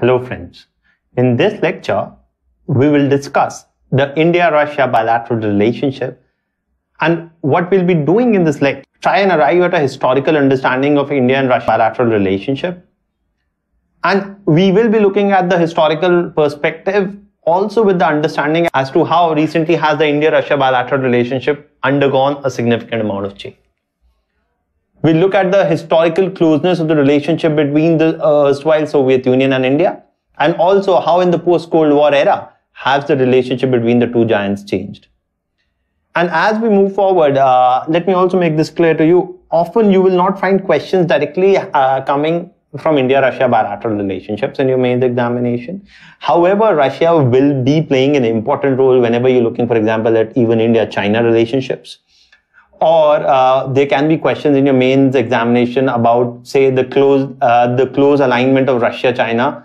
Hello friends, in this lecture we will discuss the India-Russia bilateral relationship, and what we'll be doing in this lecture, try and arrive at a historical understanding of India and Russia bilateral relationship, and we will be looking at the historical perspective also with the understanding as to how recently has the India-Russia bilateral relationship undergone a significant amount of change. We'll look at the historical closeness of the relationship between the erstwhile Soviet Union and India, and also how in the post-Cold War era has the relationship between the two giants changed. And as we move forward, let me also make this clear to you. Often you will not find questions directly coming from India-Russia bilateral relationships in your mains examination. However, Russia will be playing an important role whenever you're looking, for example, at even India-China relationships. Or there can be questions in your mains examination about, say, the close alignment of Russia-China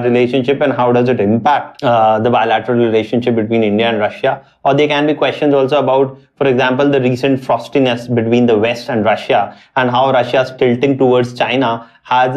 relationship and how does it impact the bilateral relationship between India and Russia. Or there can be questions also about, for example, the recent frostiness between the West and Russia and how Russia's tilting towards China has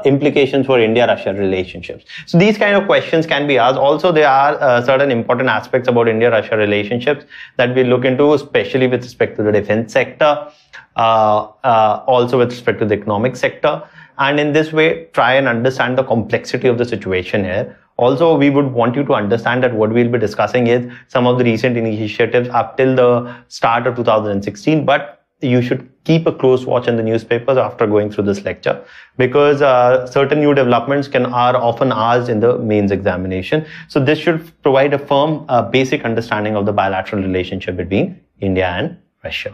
implications for India-Russia relationships. So these kind of questions can be asked. Also, there are certain important aspects about India-Russia relationships that we look into, especially with respect to the defense sector, also with respect to the economic sector. And in this way, try and understand the complexity of the situation here. Also, we would want you to understand that what we'll be discussing is some of the recent initiatives up till the start of 2016, but you should keep a close watch in the newspapers after going through this lecture, because certain new developments are often asked in the mains examination. So this should provide a firm basic understanding of the bilateral relationship between India and Russia.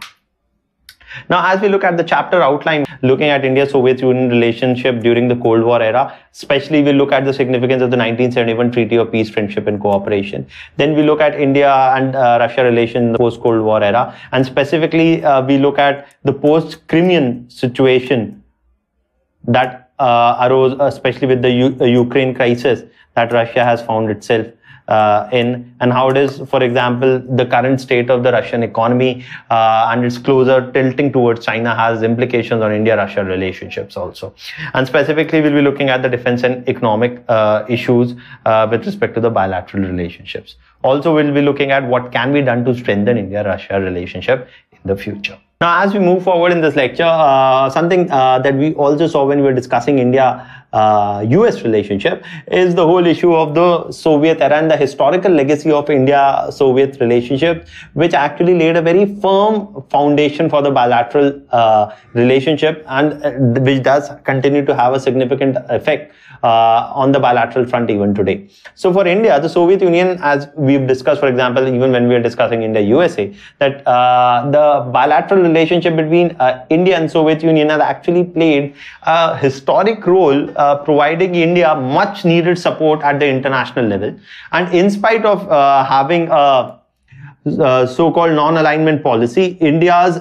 Now, as we look at the chapter outline, looking at India-Soviet Union relationship during the Cold War era, especially we look at the significance of the 1971 Treaty of Peace, Friendship and Cooperation. Then we look at India and Russia relations in the post-Cold War era. And specifically, we look at the post-Crimean situation that arose, especially with the Ukraine crisis that Russia has found itself in, and how it is, for example, the current state of the Russian economy and its closer tilting towards China has implications on India-Russia relationships also. And specifically, we'll be looking at the defense and economic issues with respect to the bilateral relationships. Also, we'll be looking at what can be done to strengthen India-Russia relationship in the future. Now, as we move forward in this lecture, something that we also saw when we were discussing India-US relationship is the whole issue of the Soviet era and the historical legacy of India-Soviet relationship, which actually laid a very firm foundation for the bilateral relationship, and which does continue to have a significant effect on the bilateral front even today. So for India, the Soviet Union, as we've discussed, for example, even when we are discussing India-USA, that the bilateral relationship between India and Soviet Union has actually played a historic role, providing India much needed support at the international level. And in spite of having a so-called non-alignment policy, India's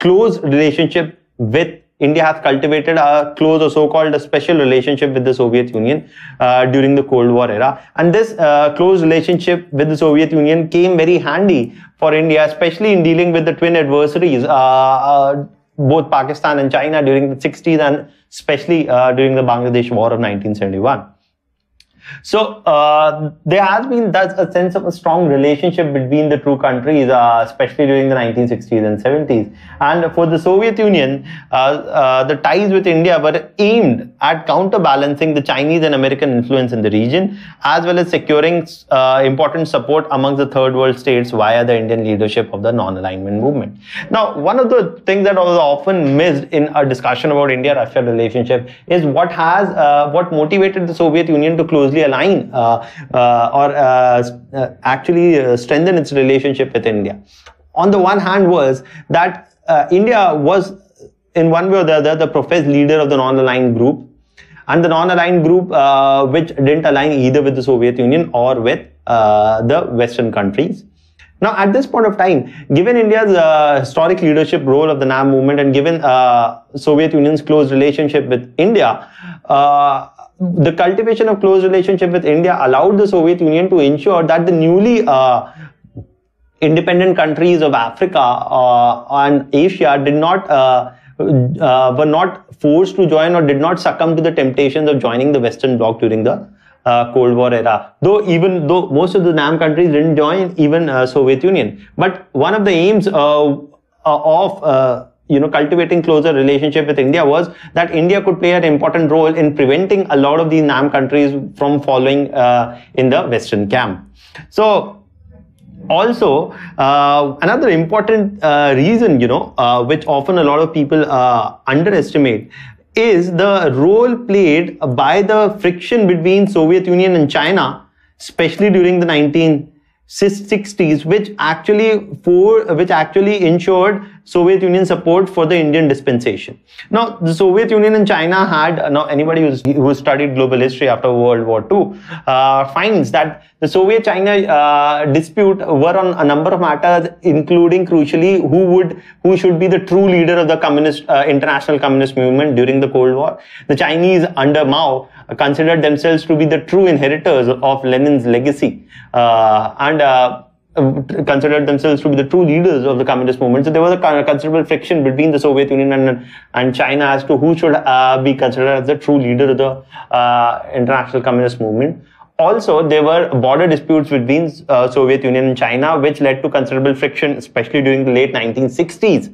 close relationship with India has cultivated a close or so-called a special relationship with the Soviet Union during the Cold War era. And this close relationship with the Soviet Union came very handy for India, especially in dealing with the twin adversaries, both Pakistan and China during the 60s and especially during the Bangladesh War of 1971. So there has been thus a sense of a strong relationship between the two countries, especially during the 1960s and 70s. And for the Soviet Union, the ties with India were aimed at counterbalancing the Chinese and American influence in the region, as well as securing important support amongst the third world states via the Indian leadership of the non-alignment movement. Now, one of the things that was often missed in a discussion about India-Russia relationship is what motivated the Soviet Union to closely align actually strengthen its relationship with India. On the one hand was that India was, in one way or the other, the professed leader of the non-aligned group, and the non-aligned group which didn't align either with the Soviet Union or with the Western countries. Now, at this point of time, given India's historic leadership role of the NAM movement, and given Soviet Union's close relationship with India, the cultivation of close relationship with India allowed the Soviet Union to ensure that the newly independent countries of Africa and Asia did not were not forced to join or did not succumb to the temptations of joining the Western Bloc during the Cold War era. Though most of the NAM countries didn't join, even Soviet Union. But one of the aims of cultivating closer relationship with India was that India could play an important role in preventing a lot of these NAM countries from following in the Western camp. So also, another important reason, which often a lot of people underestimate, is the role played by the friction between Soviet Union and China, especially during the 1960s, which actually ensured Soviet Union support for the Indian dispensation. Now, the Soviet Union and China had, anybody who studied global history after World War II finds that the Soviet-China dispute were on a number of matters, including crucially who should be the true leader of the international communist movement during the Cold War. The Chinese under Mao considered themselves to be the true inheritors of Lenin's legacy and considered themselves to be the true leaders of the communist movement. So there was a considerable friction between the Soviet Union and China as to who should be considered as the true leader of the international communist movement. Also, there were border disputes between Soviet Union and China, which led to considerable friction, especially during the late 1960s,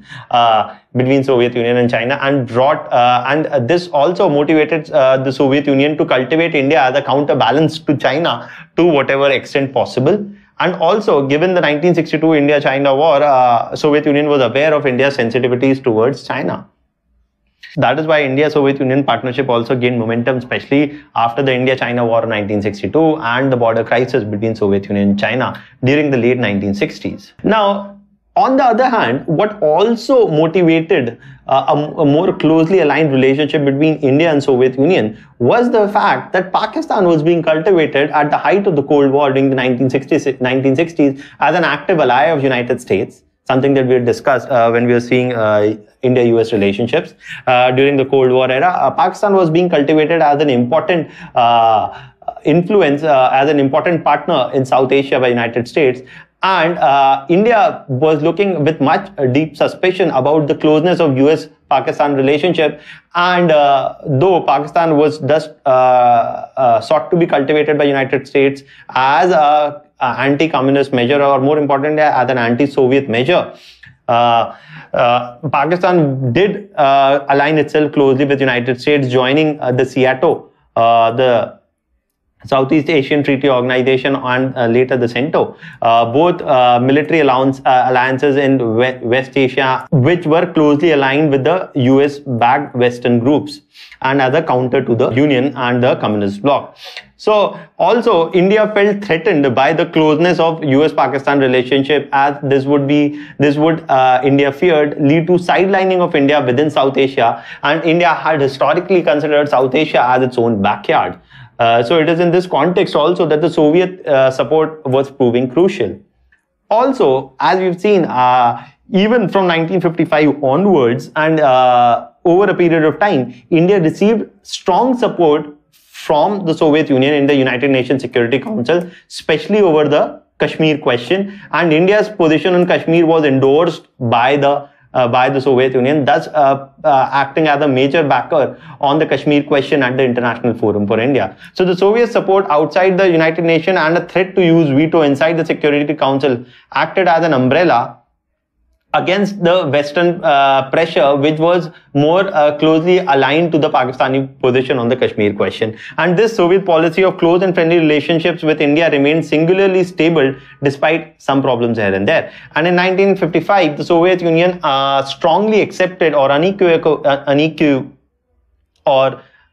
between Soviet Union and China, and this also motivated the Soviet Union to cultivate India as a counterbalance to China to whatever extent possible. And also, given the 1962 India-China war, Soviet Union was aware of India's sensitivities towards China. That is why India-Soviet Union partnership also gained momentum, especially after the India-China war in 1962 and the border crisis between Soviet Union and China during the late 1960s. Now, on the other hand, what also motivated a more closely aligned relationship between India and Soviet Union was the fact that Pakistan was being cultivated at the height of the Cold War during the 1960s as an active ally of United States, something that we had discussed when we were seeing India-US relationships. During the Cold War era, Pakistan was being cultivated as an important influence, as an important partner in South Asia by United States. And India was looking with much deep suspicion about the closeness of US-Pakistan relationship. And though Pakistan was just sought to be cultivated by United States as a anti-communist measure, or more importantly, as an anti-Soviet measure, Pakistan did align itself closely with United States, joining the SEATO, the Southeast Asian Treaty Organization, and later the CENTO, both military alliances in West Asia, which were closely aligned with the US-backed Western groups and as a counter to the Union and the Communist bloc. So also India felt threatened by the closeness of US-Pakistan relationship, as this would India feared lead to sidelining of India within South Asia, and India had historically considered South Asia as its own backyard. So it is in this context also that the Soviet support was proving crucial. Also, as we've seen, even from 1955 onwards and over a period of time, India received strong support from the Soviet Union in the United Nations Security Council, especially over the Kashmir question. And India's position on Kashmir was endorsed by the Soviet Union, thus acting as a major backer on the Kashmir question at the International Forum for India. So the Soviet support outside the United Nations and a threat to use veto inside the Security Council acted as an umbrella against the Western pressure, which was more closely aligned to the Pakistani position on the Kashmir question. And this Soviet policy of close and friendly relationships with India remained singularly stable despite some problems here and there. And in 1955, the Soviet Union strongly accepted or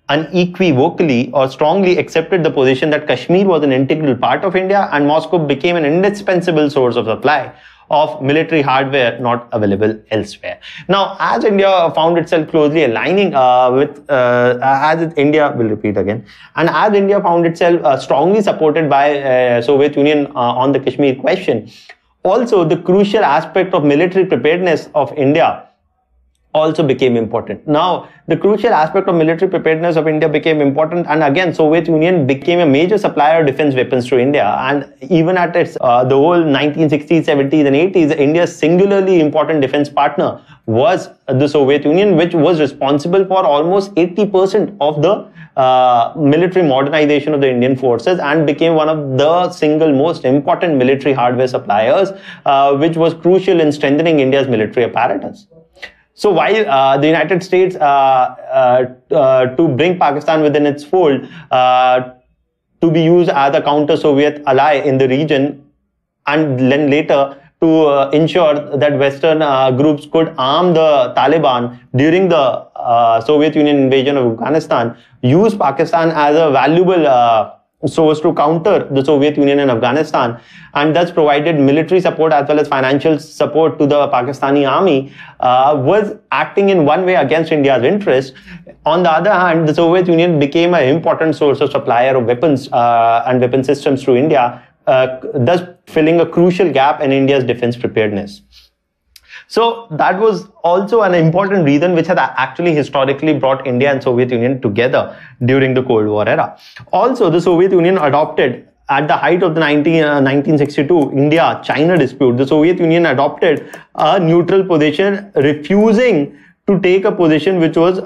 unequivocally or strongly accepted the position that Kashmir was an integral part of India, and Moscow became an indispensable source of supply of military hardware not available elsewhere. Now, as India found itself closely aligning as India found itself strongngly supported by Soviet Union on the Kashmir question, also the crucial aspect of military preparedness of India also became important. Now, the crucial aspect of military preparedness of India became important, and again, Soviet Union became a major supplier of defense weapons to India. And even at its the whole 1960s, 70s, and 80s, India's singularly important defense partner was the Soviet Union, which was responsible for almost 80% of the military modernization of the Indian forces, and became one of the single most important military hardware suppliers, which was crucial in strengthening India's military apparatus. So while the United States, to bring Pakistan within its fold, to be used as a counter-Soviet ally in the region, and then later to ensure that Western groups could arm the Taliban during the Soviet Union invasion of Afghanistan, use Pakistan as a valuable source to counter the Soviet Union in Afghanistan, and thus provided military support as well as financial support to the Pakistani army, was acting in one way against India's interests. On the other hand, the Soviet Union became an important source of supplier of weapons and weapon systems to India, thus filling a crucial gap in India's defense preparedness. So that was also an important reason which had actually historically brought India and Soviet Union together during the Cold War era. Also, the Soviet Union adopted, at the height of the 1962 India-China dispute, the Soviet Union adopted a neutral position, refusing to take a position which was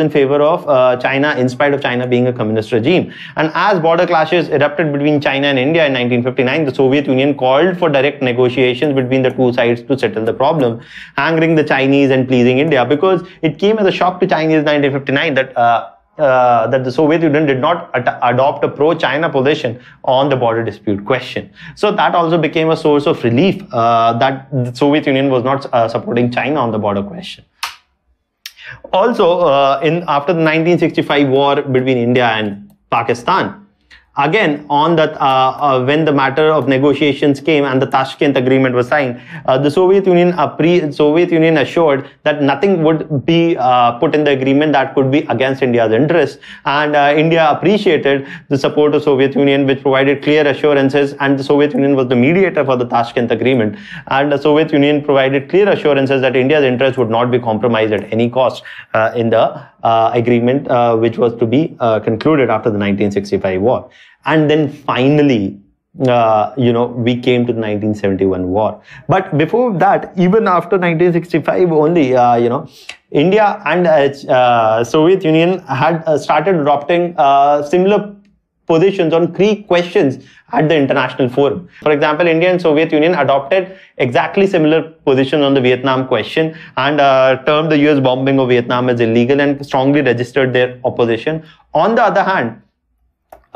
in favor of China, in spite of China being a communist regime. And as border clashes erupted between China and India in 1959, the Soviet Union called for direct negotiations between the two sides to settle the problem, angering the Chinese and pleasing India, because it came as a shock to Chinese in 1959 that the Soviet Union did not adopt a pro-China position on the border dispute question. So that also became a source of relief that the Soviet Union was not supporting China on the border question. Also, after the 1965 war between India and Pakistan, again, on that, when the matter of negotiations came and the Tashkent Agreement was signed, the Soviet Union assured that nothing would be put in the agreement that could be against India's interests. And India appreciated the support of Soviet Union, which provided clear assurances, and the Soviet Union was the mediator for the Tashkent Agreement. And the Soviet Union provided clear assurances that India's interests would not be compromised at any cost in the agreement, which was to be concluded after the 1965 war. And then finally, we came to the 1971 war. But before that, even after 1965 only, India and Soviet Union had started adopting similar positions on key questions at the international forum. For example, India and Soviet Union adopted exactly similar positions on the Vietnam question, and termed the US bombing of Vietnam as illegal, and strongly registered their opposition. On the other hand,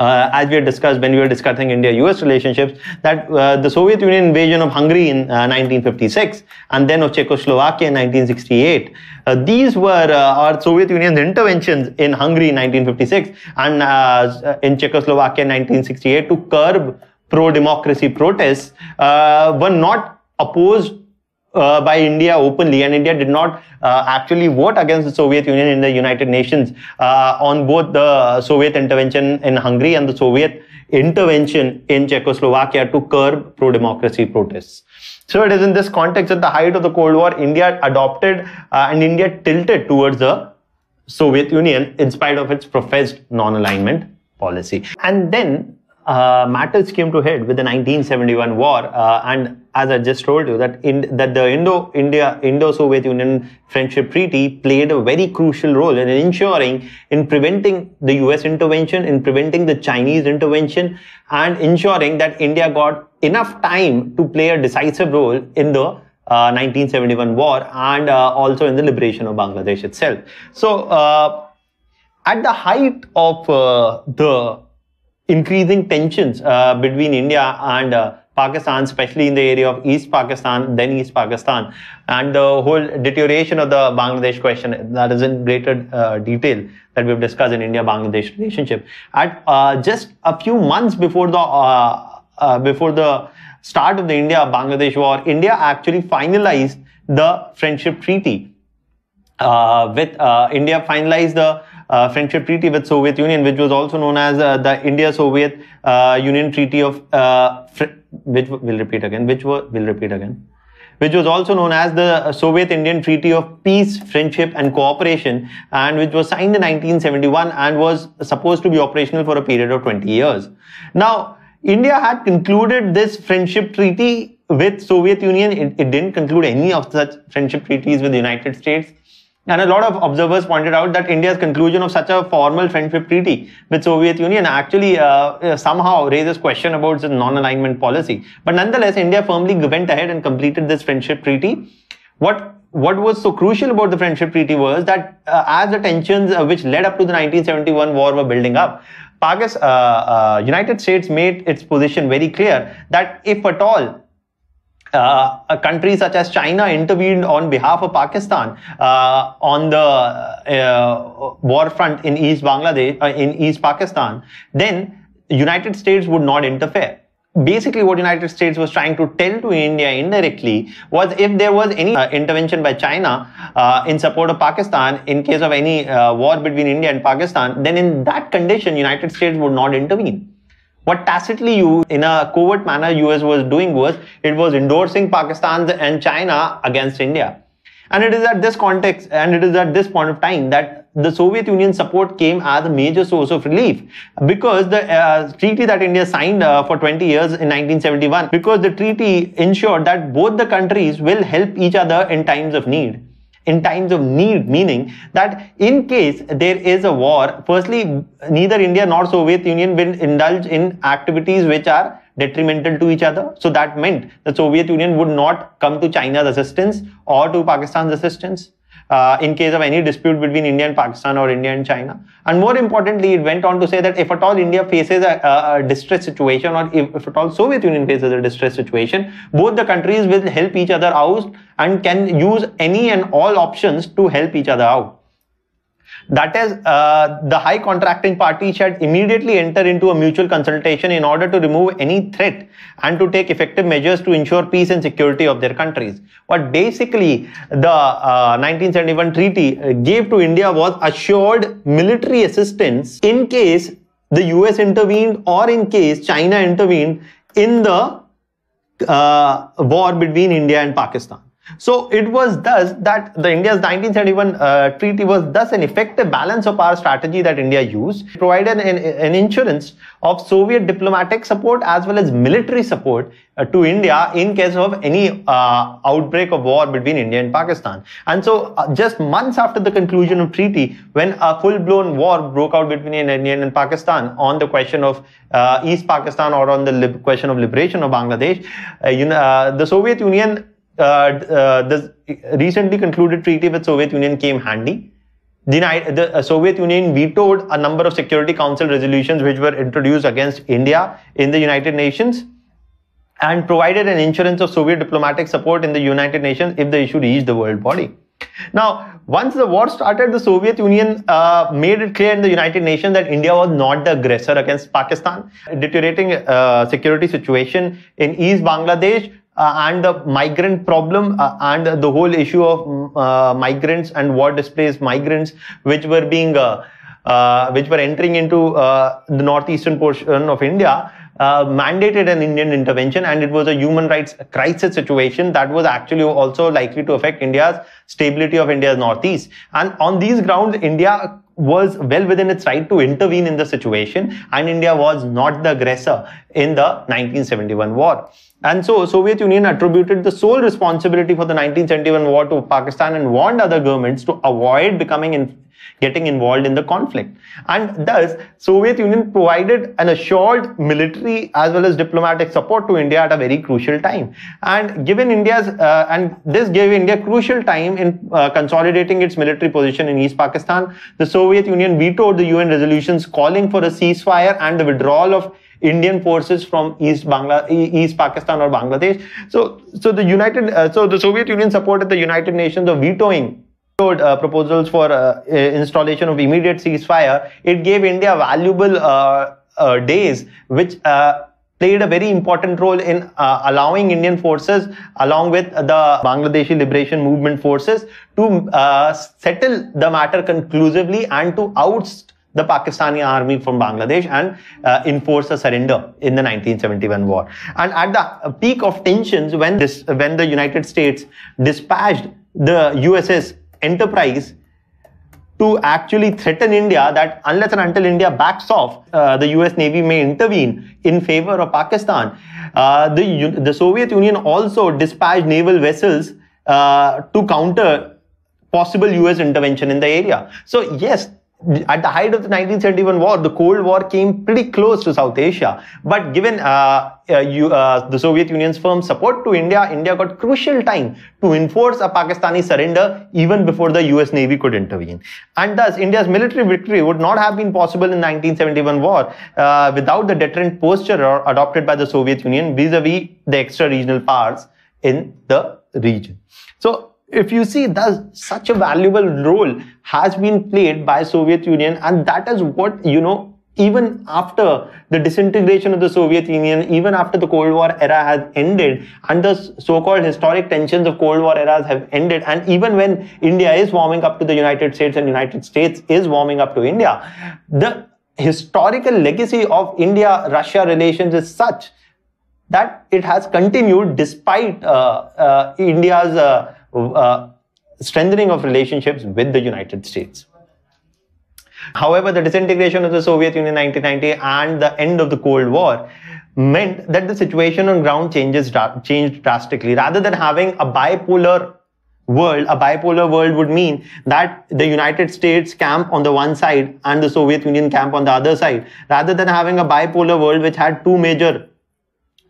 as we had discussed when we were discussing India-US relationships, that the Soviet Union invasion of Hungary in 1956 and then of Czechoslovakia in 1968, these were our Soviet Union's interventions in Hungary in 1956 and in Czechoslovakia in 1968 to curb pro-democracy protests, were not opposed by India openly, and India did not actually vote against the Soviet Union in the United Nations on both the Soviet intervention in Hungary and the Soviet intervention in Czechoslovakia to curb pro-democracy protests. So it is in this context, at the height of the Cold War, India adopted and India tilted towards the Soviet Union in spite of its professed non-alignment policy. And then matters came to head with the 1971 war, and as I just told you, that the Indo-Soviet Union Friendship Treaty played a very crucial role in preventing the US intervention, in preventing the Chinese intervention, and ensuring that India got enough time to play a decisive role in the 1971 war and also in the liberation of Bangladesh itself. So, at the height of the increasing tensions between India and Pakistan, especially in the area of East Pakistan, and the whole deterioration of the Bangladesh question that is in greater detail that we've discussed in India-Bangladesh relationship. At just a few months before the start of the India-Bangladesh war, India actually finalized the Friendship Treaty. India finalized the Friendship Treaty with Soviet Union, which was also known as the India-Soviet Union Treaty of, which was also known as the Soviet-Indian Treaty of Peace, Friendship and Cooperation, and which was signed in 1971 and was supposed to be operational for a period of 20 years. Now, India had concluded this friendship treaty with Soviet Union. It didn't conclude any of such friendship treaties with the United States. And a lot of observers pointed out that India's conclusion of such a formal friendship treaty with Soviet Union actually somehow raises question about its non-alignment policy. But nonetheless, India firmly went ahead and completed this friendship treaty. What was so crucial about the friendship treaty was that as the tensions which led up to the 1971 war were building up, United States made its position very clear that if at all a country such as China intervened on behalf of Pakistan on the war front in East Bangladesh, in East Pakistan, then United States would not interfere. Basically, what United States was trying to tell to India indirectly was if there was any intervention by China in support of Pakistan in case of any war between India and Pakistan, then in that condition, United States would not intervene. What tacitly in a covert manner US was doing was it was endorsing Pakistan and China against India. And it is at this context and it is at this point of time that the Soviet Union support came as a major source of relief, because the treaty that India signed for 20 years in 1971, because the treaty ensured that both the countries will help each other in times of need. In times of need, meaning that in case there is a war, firstly, neither India nor Soviet Union will indulge in activities which are detrimental to each other. So that meant the Soviet Union would not come to China's assistance or to Pakistan's assistance in case of any dispute between India and Pakistan or India and China. And more importantly, it went on to say that if at all India faces a distress situation, or if at all Soviet Union faces a distress situation, both the countries will help each other out and can use any and all options to help each other out. That is, the high contracting party should immediately enter into a mutual consultation in order to remove any threat and to take effective measures to ensure peace and security of their countries. What basically the 1971 treaty gave to India was assured military assistance in case the US intervened or in case China intervened in the war between India and Pakistan. So it was thus that the India's 1971 treaty was thus an effective balance of power strategy that India used. It provided an insurance of Soviet diplomatic support as well as military support to India in case of any outbreak of war between India and Pakistan. And so just months after the conclusion of treaty, when a full-blown war broke out between India and Pakistan on the question of East Pakistan or on the question of liberation of Bangladesh, the Soviet Union the recently concluded treaty with Soviet Union came handy. The Soviet Union vetoed a number of Security Council resolutions which were introduced against India in the United Nations, and provided an insurance of Soviet diplomatic support in the United Nations if the issue reached the world body. Now, once the war started, the Soviet Union made it clear in the United Nations that India was not the aggressor against Pakistan. Deteriorating security situation in East Bangladesh and the migrant problem and the whole issue of migrants and war displaced migrants which were entering into the northeastern portion of India mandated an Indian intervention, and it was a human rights crisis situation that was actually also likely to affect India's stability of India's northeast. And on these grounds, India was well within its right to intervene in the situation, and India was not the aggressor in the 1971 war. And so Soviet Union attributed the sole responsibility for the 1971 war to Pakistan and warned other governments to avoid getting involved in the conflict. And thus, Soviet Union provided an assured military as well as diplomatic support to India at a very crucial time. And this gave India crucial time in consolidating its military position in East Pakistan. The Soviet Union vetoed the UN resolutions calling for a ceasefire and the withdrawal of Indian forces from East Pakistan or Bangladesh. So the Soviet Union supported the United Nations of vetoing proposals for installation of immediate ceasefire. It gave India valuable days, which played a very important role in allowing Indian forces, along with the Bangladeshi Liberation Movement forces, to settle the matter conclusively and to oust the Pakistani army from Bangladesh and enforce a surrender in the 1971 war. And at the peak of tensions, when the United States dispatched the USS Enterprise to actually threaten India that unless and until India backs off, the US Navy may intervene in favor of Pakistan. The Soviet Union also dispatched naval vessels to counter possible US intervention in the area. So yes, at the height of the 1971 war, the Cold War came pretty close to South Asia. But given the Soviet Union's firm support to India, India got crucial time to enforce a Pakistani surrender even before the US Navy could intervene. And thus, India's military victory would not have been possible in the 1971 war without the deterrent posture adopted by the Soviet Union vis-a-vis the extra-regional powers in the region. So, if you see, thus such a valuable role has been played by Soviet Union, and that is what, even after the disintegration of the Soviet Union, even after the Cold War era has ended and the so-called historic tensions of Cold War eras have ended, and even when India is warming up to the United States and United States is warming up to India, the historical legacy of India-Russia relations is such that it has continued despite India's strengthening of relationships with the United States. However, the disintegration of the Soviet Union in 1990 and the end of the Cold War meant that the situation on ground changed drastically. Rather than having a bipolar world would mean that the United States camp on the one side and the Soviet Union camp on the other side. Rather than having a bipolar world which had two major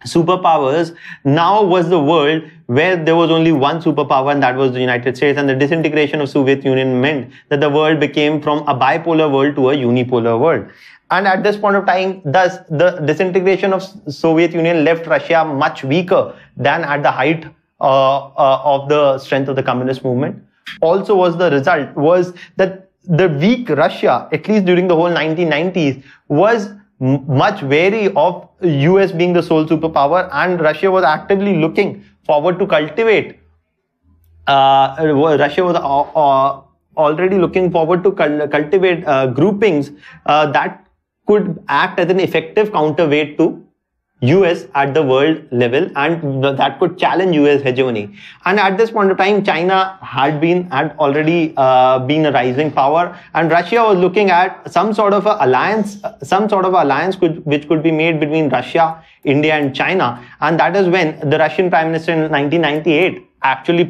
superpowers, now was the world where there was only one superpower, and that was the United States. And the disintegration of Soviet Union meant that the world became from a bipolar world to a unipolar world. And at this point of time, thus the disintegration of Soviet Union left Russia much weaker than at the height of the strength of the communist movement. Also the result was that the weak Russia, at least during the whole 1990s, was much wary of US being the sole superpower, and Russia was actively looking forward to cultivate. Russia was already looking forward to cultivate groupings that could act as an effective counterweight to US at the world level, and that could challenge US hegemony. And at this point of time, China had already been a rising power, and Russia was looking at some sort of alliance which could be made between Russia, India and China. And that is when the Russian Prime Minister in 1998 actually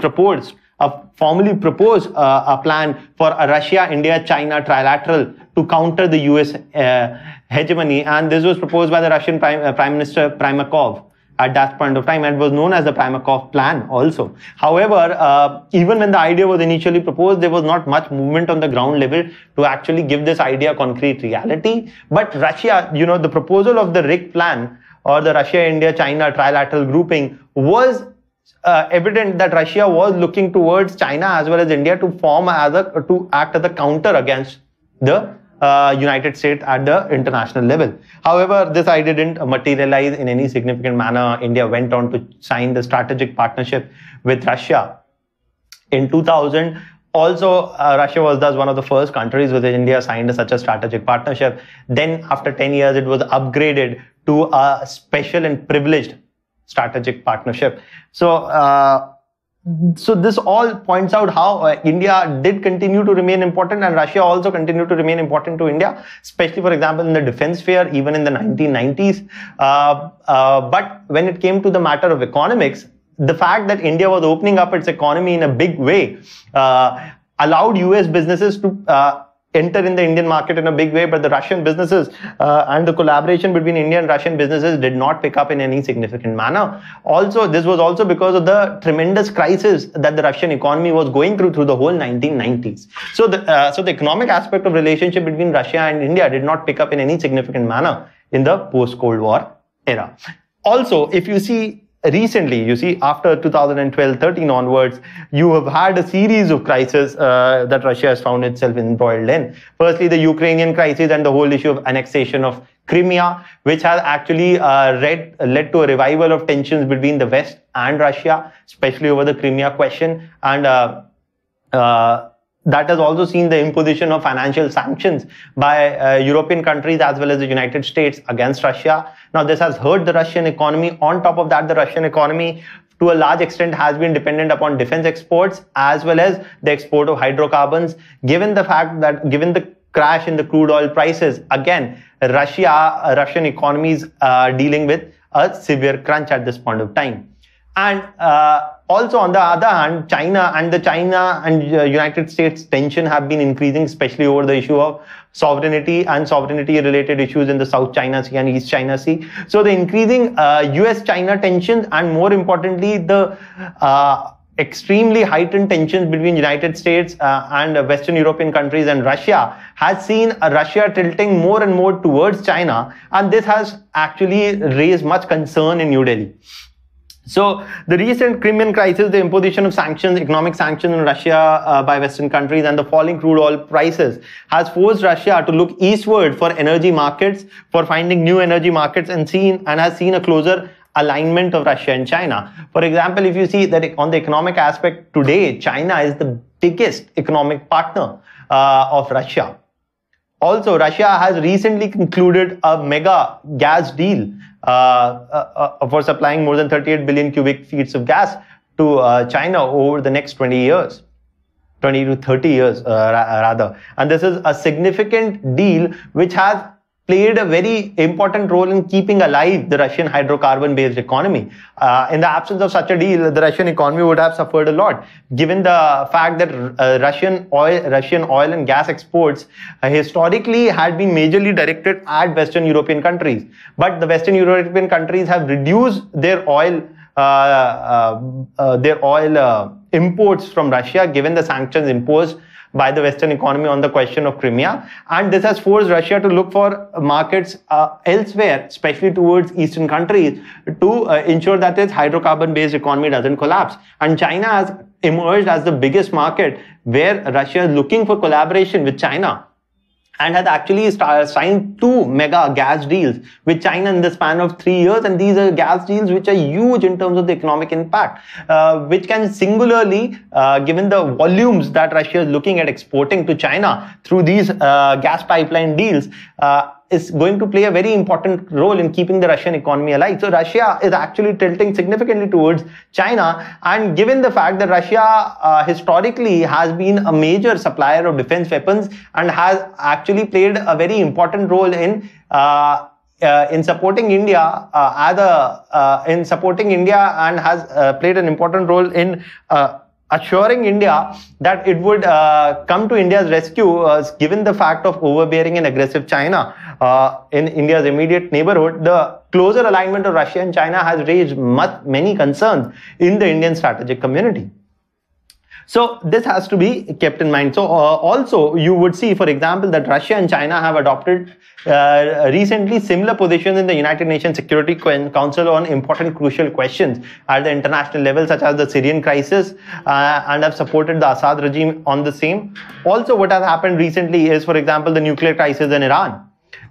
formally proposed a plan for a Russia, India, China trilateral to counter the US hegemony. And this was proposed by the Russian Prime Minister Primakov at that point of time, and was known as the Primakov Plan also. However, even when the idea was initially proposed, there was not much movement on the ground level to actually give this idea concrete reality. But Russia, the proposal of the RIC plan, or the Russia, India, China trilateral grouping, was evident that Russia was looking towards China as well as India to act as a counter against the United States at the international level. However, this idea didn't materialize in any significant manner. India went on to sign the strategic partnership with Russia in 2000. Also, Russia was thus one of the first countries with which India signed such a strategic partnership. Then, after 10 years, it was upgraded to a special and privileged strategic partnership. So this all points out how India did continue to remain important, and Russia also continued to remain important to India, especially, for example, in the defense sphere, even in the 1990s. But when it came to the matter of economics, the fact that India was opening up its economy in a big way allowed US businesses to enter in the Indian market in a big way, but the Russian businesses and the collaboration between Indian and Russian businesses did not pick up in any significant manner. Also, this was also because of the tremendous crisis that the Russian economy was going through the whole 1990s. So the economic aspect of relationship between Russia and India did not pick up in any significant manner in the post-Cold War era. Also, if you see recently, after 2012-13 onwards, you have had a series of crises that Russia has found itself embroiled in. Firstly, the Ukrainian crisis and the whole issue of annexation of Crimea, which has actually led to a revival of tensions between the West and Russia, especially over the Crimea question. And that has also seen the imposition of financial sanctions by European countries as well as the United States against Russia. Now, this has hurt the Russian economy. On top of that, the Russian economy to a large extent has been dependent upon defense exports as well as the export of hydrocarbons. Given the crash in the crude oil prices, again, Russian economy is dealing with a severe crunch at this point of time. And also, on the other hand, China and United States tension have been increasing, especially over the issue of sovereignty and sovereignty-related issues in the South China Sea and East China Sea. So the increasing US-China tensions, and more importantly, the extremely heightened tensions between United States and Western European countries and Russia has seen Russia tilting more and more towards China, and this has actually raised much concern in New Delhi. So the recent Crimean crisis, the imposition of sanctions, economic sanctions on Russia by Western countries, and the falling crude oil prices has forced Russia to look eastward for energy markets, for finding new energy markets, and has seen a closer alignment of Russia and China. For example, if you see that on the economic aspect today, China is the biggest economic partner of Russia. Also, Russia has recently concluded a mega gas deal for supplying more than 38 billion cubic feet of gas to China over the next 20 years. 20 to 30 years rather. And this is a significant deal which has played a very important role in keeping alive the Russian hydrocarbon-based economy. In the absence of such a deal, the Russian economy would have suffered a lot, given the fact that Russian oil and gas exports historically had been majorly directed at Western European countries. But the Western European countries have reduced their oil imports from Russia, given the sanctions imposed by the Western economy on the question of Crimea. And this has forced Russia to look for markets elsewhere, especially towards Eastern countries, to ensure that its hydrocarbon-based economy doesn't collapse. And China has emerged as the biggest market where Russia is looking for collaboration with China, and has actually signed 2 mega gas deals with China in the span of 3 years. And these are gas deals which are huge in terms of the economic impact, which can singularly, given the volumes that Russia is looking at exporting to China through these gas pipeline deals, is going to play a very important role in keeping the Russian economy alive. So Russia is actually tilting significantly towards China. And given the fact that Russia historically has been a major supplier of defense weapons and has actually played a very important role in supporting India and has played an important role in assuring India that it would come to India's rescue, given the fact of overbearing and aggressive China in India's immediate neighborhood, the closer alignment of Russia and China has raised many concerns in the Indian strategic community. So this has to be kept in mind. So also you would see, for example, that Russia and China have adopted recently similar positions in the United Nations Security Council on important crucial questions at the international level, such as the Syrian crisis, and have supported the Assad regime on the same. Also, what has happened recently is, for example, the nuclear crisis in Iran.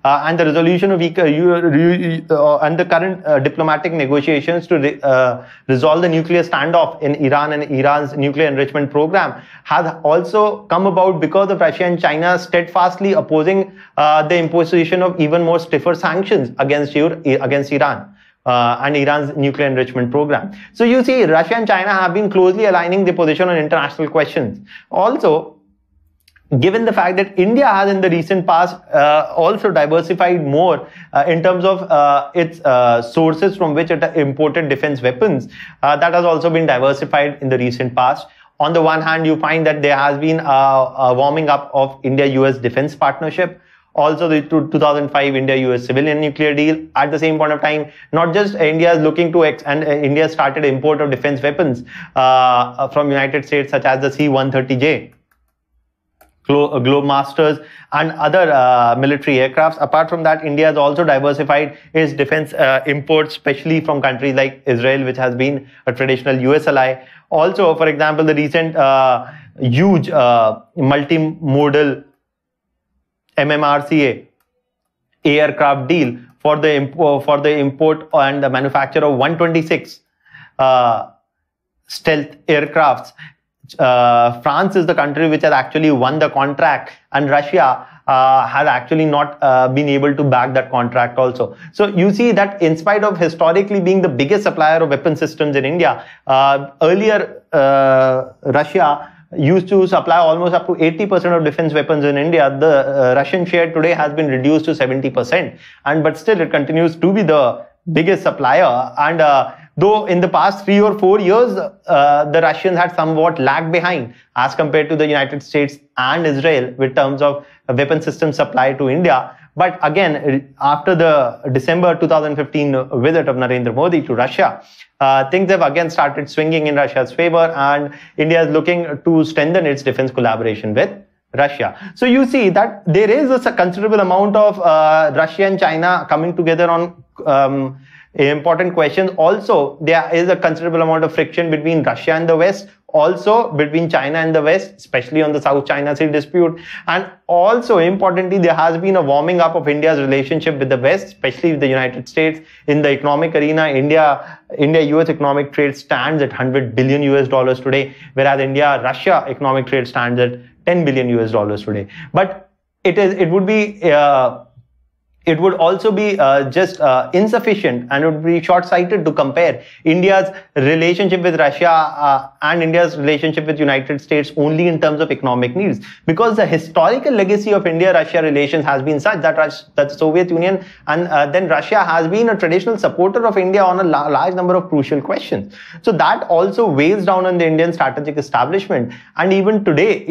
And the resolution of and the current diplomatic negotiations to resolve the nuclear standoff in Iran and Iran's nuclear enrichment program has also come about because of Russia and China steadfastly opposing the imposition of even more stiffer sanctions against Iran and Iran's nuclear enrichment program. So you see, Russia and China have been closely aligning their position on international questions. Also, given the fact that India has in the recent past also diversified more in terms of its sources from which it imported defense weapons, that has also been diversified in the recent past. On the one hand, you find that there has been a warming up of India-US defense partnership. Also, the 2005 India-US civilian nuclear deal. At the same point of time, not just India is looking to India started import of defense weapons from United States, such as the C-130J. Globemasters and other military aircrafts. Apart from that, India has also diversified its defense imports, especially from countries like Israel, which has been a traditional US ally. Also, for example, the recent huge multimodal MMRCA aircraft deal for the import and the manufacture of 126 stealth aircrafts France is the country which has actually won the contract, and Russia has actually not been able to back that contract also. So you see that in spite of historically being the biggest supplier of weapon systems in India, earlier Russia used to supply almost up to 80% of defense weapons in India. The Russian share today has been reduced to 70%, but still it continues to be the biggest supplier. And though in the past 3 or 4 years, the Russians had somewhat lagged behind as compared to the United States and Israel with terms of weapon system supply to India. But again, after the December 2015 visit of Narendra Modi to Russia, things have again started swinging in Russia's favor, and India is looking to strengthen its defense collaboration with Russia. So you see that there is a considerable amount of Russia and China coming together on important questions. Also, there is a considerable amount of friction between Russia and the West, also between China and the West, especially on the South China Sea dispute. And also, importantly, there has been a warming up of India's relationship with the West, especially with the United States. In the economic arena, India-US economic trade stands at $100 billion today, whereas India-Russia economic trade stands at $10 billion today. But it would also be just insufficient, and it would be short-sighted to compare India's relationship with Russia and India's relationship with United States only in terms of economic needs, because the historical legacy of India-Russia relations has been such that the Soviet Union and then Russia has been a traditional supporter of India on a large number of crucial questions. So that also weighs down on the Indian strategic establishment. And even today,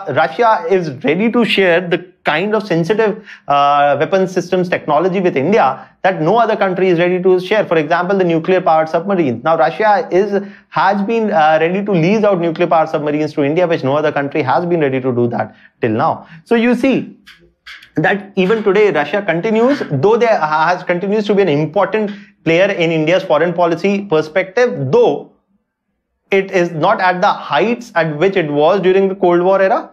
Russia is ready to share the kind of sensitive weapon systems technology with India that no other country is ready to share. For example, the nuclear-powered submarines. Now, Russia has been ready to lease out nuclear-powered submarines to India, which no other country has been ready to do that till now. So you see that even today, Russia continues, though continues to be an important player in India's foreign policy perspective, though it is not at the heights at which it was during the Cold War era.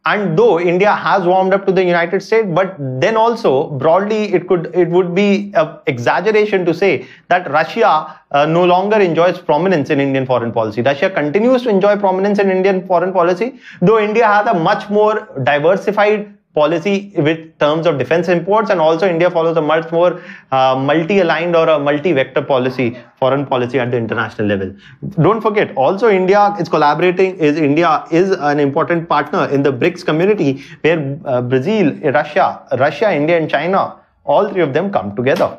And though India has warmed up to the United States, but then also broadly it would be an exaggeration to say that Russia no longer enjoys prominence in Indian foreign policy. Russia continues to enjoy prominence in Indian foreign policy, though India has a much more diversified policy with terms of defense imports, and also India follows a much more multi-aligned or a multi-vector foreign policy at the international level. Don't forget, also India is India is an important partner in the BRICS community, where Brazil, Russia, India and China, all three of them come together.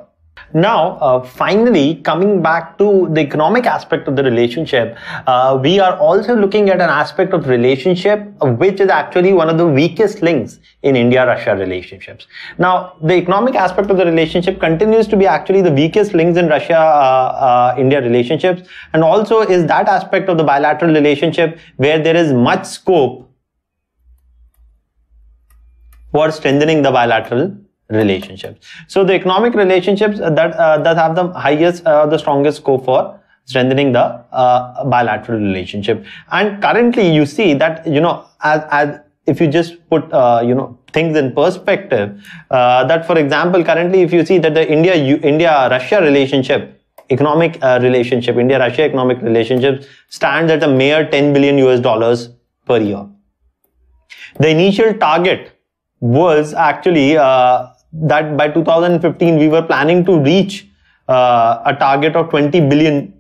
Now, finally, coming back to the economic aspect of the relationship, we are also looking at an aspect of relationship which is actually one of the weakest links in India-Russia relationships. Now, the economic aspect of the relationship continues to be actually the weakest links in Russia-India relationships, and also is that aspect of the bilateral relationship where there is much scope for strengthening the bilateral relationships. So the economic relationships that have the highest, the strongest scope for strengthening the bilateral relationship. And currently you see that, as if you just put, things in perspective, that for example, currently if you see that the India-Russia relationship, economic relationship, India-Russia economic relationships stands at a mere $10 billion per year. The initial target was actually that by 2015 we were planning to reach a target of $20 billion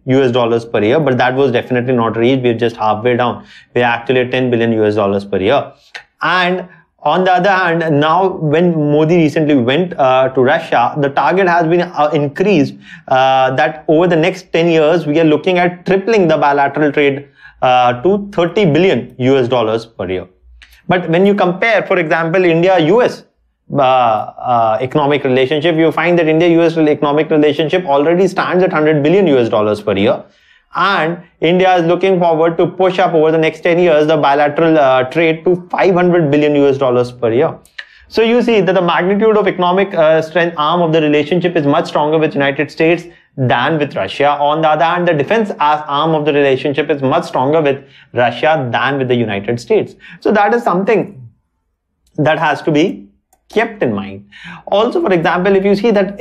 per year, but that was definitely not reached. We're just halfway down. We're actually at $10 billion per year. And on the other hand, now when Modi recently went to Russia, the target has been increased, that over the next 10 years, we are looking at tripling the bilateral trade to $30 billion per year. But when you compare, for example, India-US economic relationship, you find that India-US economic relationship already stands at $100 billion per year. And India is looking forward to push up over the next 10 years the bilateral trade to $500 billion per year. So you see that the magnitude of economic strength arm of the relationship is much stronger with United States than with Russia. On the other hand, the defense arm of the relationship is much stronger with Russia than with the United States. So that is something that has to be kept in mind. Also, for example, if you see that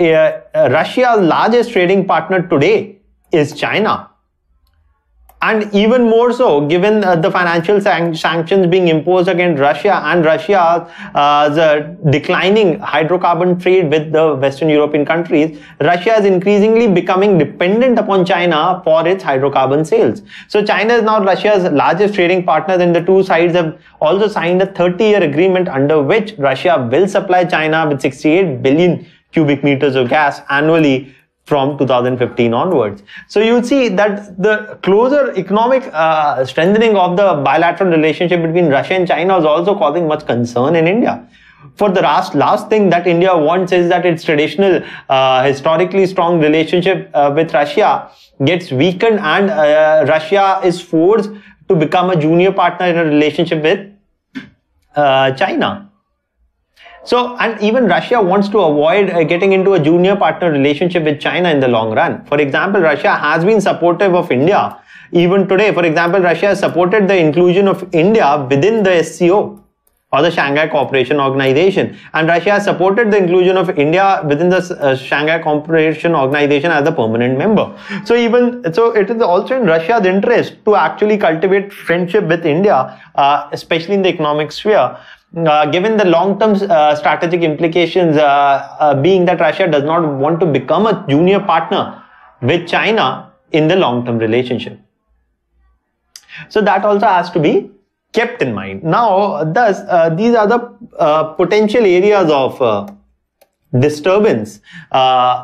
Russia's largest trading partner today is China. And even more so, given the financial sanctions being imposed against Russia and Russia's the declining hydrocarbon trade with the Western European countries, Russia is increasingly becoming dependent upon China for its hydrocarbon sales. So China is now Russia's largest trading partner, and the two sides have also signed a 30-year agreement under which Russia will supply China with 68 billion cubic meters of gas annually from 2015 onwards. So you see that the closer economic strengthening of the bilateral relationship between Russia and China is also causing much concern in India. For the last thing that India wants is that its traditional, historically strong relationship with Russia gets weakened, and Russia is forced to become a junior partner in a relationship with China. So, and even Russia wants to avoid getting into a junior partner relationship with China in the long run. For example, Russia has been supportive of India. Even today, for example, Russia has supported the inclusion of India within the SCO, or the Shanghai Cooperation Organization. And Russia has supported the inclusion of India within the Shanghai Cooperation Organization as a permanent member. So it is also in Russia's interest to actually cultivate friendship with India, especially in the economic sphere. Given the long-term strategic implications being that Russia does not want to become a junior partner with China in the long-term relationship. So that also has to be kept in mind. Now, thus, these are the potential areas of disturbance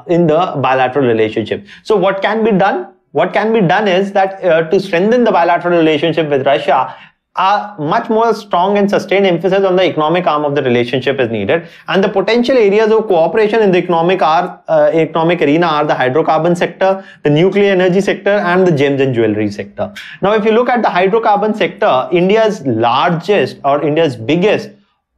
in the bilateral relationship. So what can be done? What can be done is that to strengthen the bilateral relationship with Russia, a much more strong and sustained emphasis on the economic arm of the relationship is needed. And the potential areas of cooperation in the economic arena are the hydrocarbon sector, the nuclear energy sector, and the gems and jewelry sector. Now, if you look at the hydrocarbon sector, India's largest or India's biggest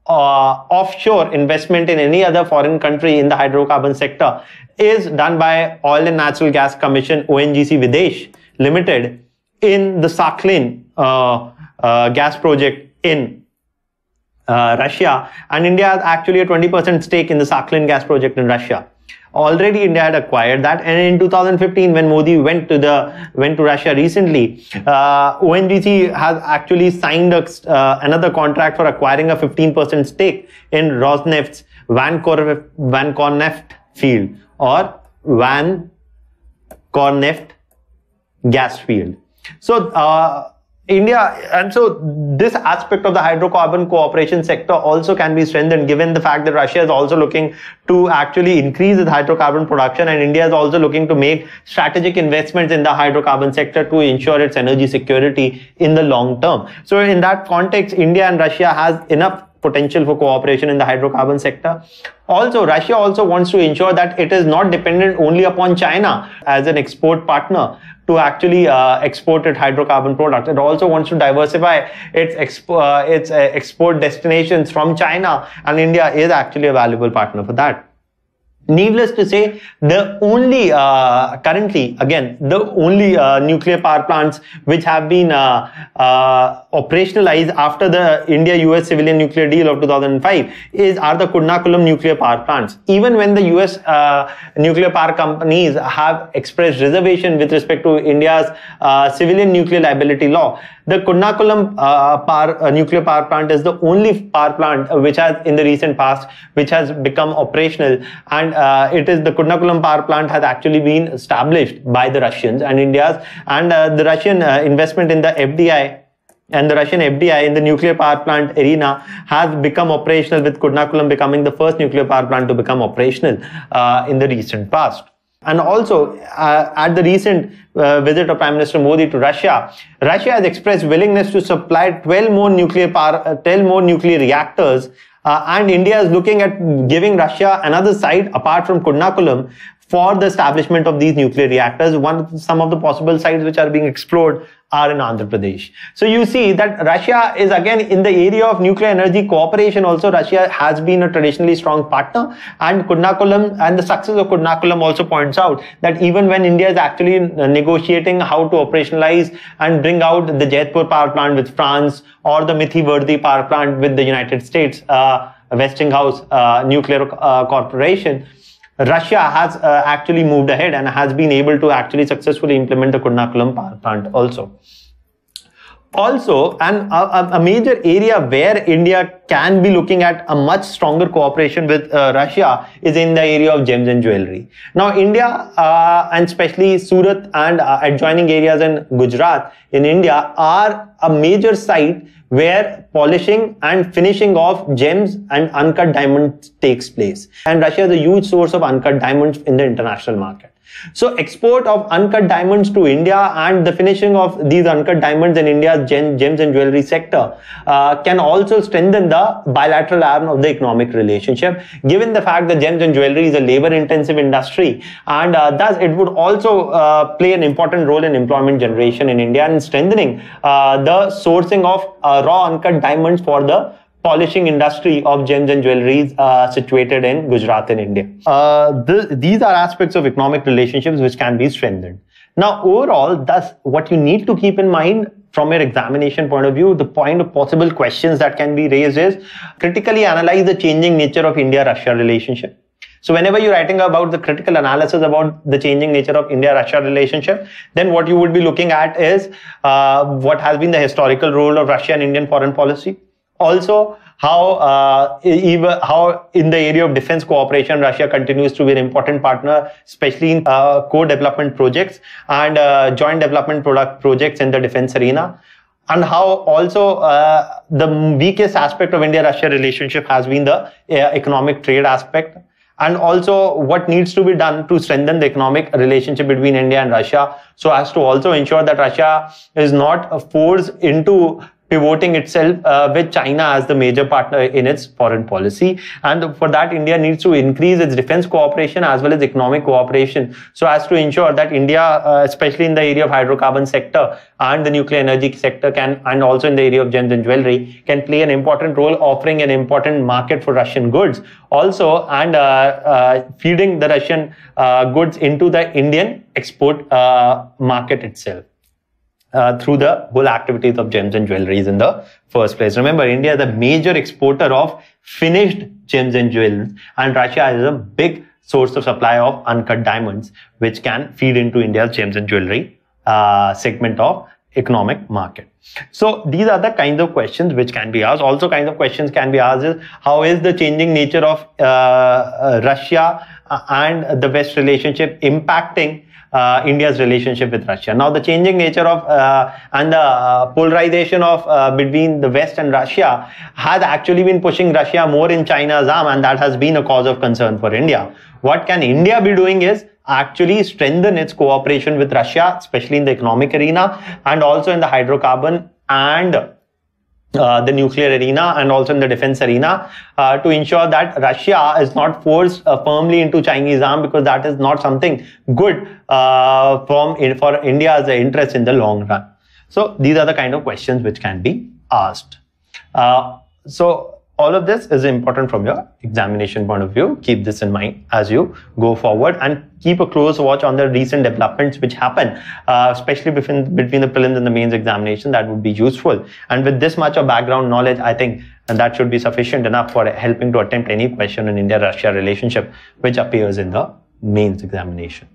offshore investment in any other foreign country in the hydrocarbon sector is done by Oil and Natural Gas Commission, ONGC Videsh Limited, in the Sakhalin gas project in Russia, and India has actually a 20% stake in the Sakhalin gas project in Russia. Already India had acquired that, and in 2015 when Modi went to Russia recently, ONGC has actually signed another contract for acquiring a 15% stake in Rosneft's Vankorneft field, or Vankorneft gas field. So this aspect of the hydrocarbon cooperation sector also can be strengthened, given the fact that Russia is also looking to actually increase its hydrocarbon production, and India is also looking to make strategic investments in the hydrocarbon sector to ensure its energy security in the long term. So in that context, India and Russia has enough potential for cooperation in the hydrocarbon sector. Also, Russia also wants to ensure that it is not dependent only upon China as an export partner to actually export its hydrocarbon products. It also wants to diversify its export destinations from China, and India is actually a valuable partner for that. Needless to say, the only nuclear power plants which have been operationalized after the India-US civilian nuclear deal of 2005 are the Kurnokulam nuclear power plants. Even when the US nuclear power companies have expressed reservation with respect to India's civilian nuclear liability law, the Kurnokulam nuclear power plant is the only power plant which has, in the recent past, which has become operational, and the Kurnokulam power plant has actually been established by the Russians and the Russian investment in the FDI. And the Russian FDI in the nuclear power plant arena has become operational, with Kurnokulam becoming the first nuclear power plant to become operational in the recent past. And also, at the recent visit of Prime Minister Modi to Russia, Russia has expressed willingness to supply 12 more nuclear reactors, and India is looking at giving Russia another site apart from Kurnokulam for the establishment of these nuclear reactors. Some of the possible sites which are being explored are in Andhra Pradesh. So you see that Russia is, again, in the area of nuclear energy cooperation also, Russia has been a traditionally strong partner, and Kurnokulam and the success of Kurnokulam also points out that even when India is actually negotiating how to operationalize and bring out the Jaipur power plant with France, or the Mithivardi power plant with the United States, Westinghouse Nuclear Corporation, Russia has actually moved ahead and has been able to actually successfully implement the Kurnokulam power plant also. Also, a major area where India can be looking at a much stronger cooperation with Russia is in the area of gems and jewelry. Now, India and especially Surat and adjoining areas in Gujarat in India are a major site where polishing and finishing of gems and uncut diamonds takes place. And Russia is a huge source of uncut diamonds in the international market. So export of uncut diamonds to India and the finishing of these uncut diamonds in India's gems and jewelry sector can also strengthen the bilateral arm of the economic relationship, given the fact that gems and jewelry is a labor intensive industry, and thus it would also play an important role in employment generation in India and strengthening the sourcing of raw uncut diamonds for the polishing industry of gems and jewelry situated in Gujarat in India. These are aspects of economic relationships which can be strengthened. Now, overall, thus, what you need to keep in mind from your examination point of view, the point of possible questions that can be raised is critically analyze the changing nature of India-Russia relationship. So whenever you're writing about the critical analysis about the changing nature of India-Russia relationship, then what you would be looking at is what has been the historical role of Russia in Indian foreign policy. Also, how in the area of defense cooperation, Russia continues to be an important partner, especially in co-development projects and joint development projects in the defense arena. And how also the weakest aspect of India-Russia relationship has been the economic trade aspect. And also what needs to be done to strengthen the economic relationship between India and Russia, so as to also ensure that Russia is not forced into pivoting itself with China as the major partner in its foreign policy. And for that, India needs to increase its defense cooperation as well as economic cooperation, so as to ensure that India, especially in the area of hydrocarbon sector and the nuclear energy sector, and also in the area of gems and jewelry, can play an important role, offering an important market for Russian goods also, and feeding the Russian goods into the Indian export market itself. Through the whole activities of gems and jewelries in the first place. Remember, India is a major exporter of finished gems and jewels, and Russia is a big source of supply of uncut diamonds, which can feed into India's gems and jewelry segment of economic market. So these are the kinds of questions which can be asked. Also, kinds of questions can be asked is, how is the changing nature of Russia and the West relationship impacting India's relationship with Russia? Now, the changing nature of and the polarization of between the West and Russia has actually been pushing Russia more in China's arm, and that has been a cause of concern for India. What can India be doing is actually strengthen its cooperation with Russia, especially in the economic arena and also in the hydrocarbon and the nuclear arena, and also in the defense arena, to ensure that Russia is not forced firmly into Chinese arm, because that is not something good for India's interest in the long run. So these are the kind of questions which can be asked. So all of this is important from your examination point of view. Keep this in mind as you go forward, and keep a close watch on the recent developments which happen, especially between the prelims and the mains examination. That would be useful. And with this much of background knowledge, I think that should be sufficient enough for helping to attempt any question in India-Russia relationship which appears in the mains examination.